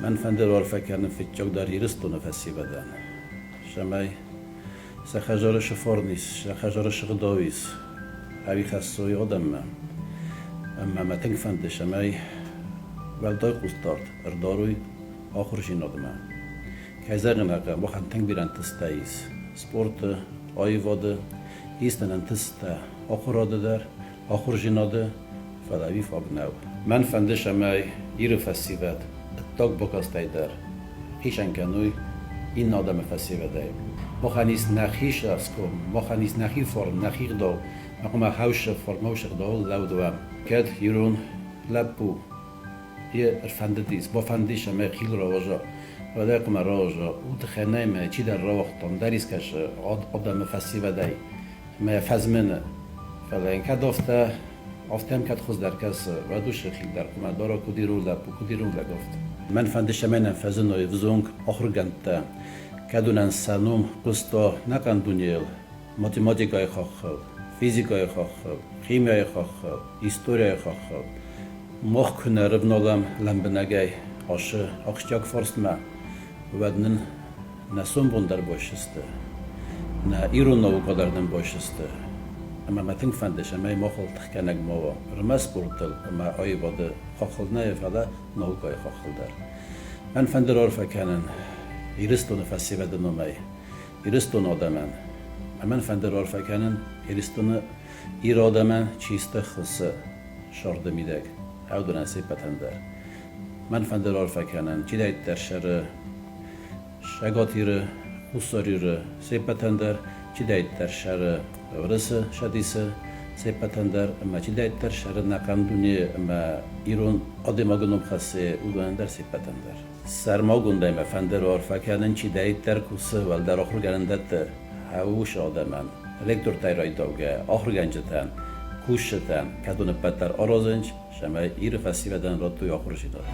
من فندر عرفه کنم فیچک در ایرستو نفسی بدن شمای سخجار شفار نیست سخجار شغداویس هایی خستوی آدم اما متنگ فند شمای ولدای قوستارد ارداروی آخر جینادم کایزر نگه با خنتنگ بیرن تستاییز سپورت آیواده ایستن تستا آخر آده در آخر جیناده فداوی فاگناو من فند شمای ایرو فسی بد تاک بکستای در هیچن کنوی این آدم فسی بده مخانیس نخیش اسکم مخانیس نخی فرم نخی دو مقام هاوش فرموش دو لودوام کد یرون لبو یه فندیس با فندیش ما خیل راوجا و در کم راوجا او تخنه ما چی در راوختم دریس کش آدم فسی بده ما فزمنه فلان کدافته آفتم کد خوز در کس و دوش خیل در کم دارا کدی رو لبو کدی رو لگفت من فندش من فزن و وزونگ آخر گنده کدونن سنوم قستا نکن دنیل ماتماتیکای خواهد فیزیکای خواهد خیمیای خواهد هیستوریای خواهد مخ کنه ربنالم لنبنگای آشه آخشتیاک فرست ما ودنن نسون بندر باشسته نه ایرون نو قدردن باشسته اما متنگ فندش اما مخل تخکنگ موا رمس بورتل اما آی باده خواهد نه فلا نوگای خواهد در من فندر عرفه کنن ایرستون فسی بدن نمی ایرستون آدمان من فندر عرفه کنن ایرستون ایر آدمان چیست خصه شارده میدگ او دو نصیب بتندر من فندر عرفه کنن چی داید در شر شگاتی را خصاری را سیب بتندر چی داید در شر ورس شدیسه سیب بتندر اما چی داید در شر نکندونی اما ایرون آدم آگنوم خسته او دو سیب بتندر سرما گنده ما فندر عرفه کنن چی داید در کوسه ول در آخر گرندت هاوش آدمان الکتر تایرای دوگه آخر گنجتن کوشتن کدون پتر آرازنج شما ایر فسی بدن را توی آخرشی دارد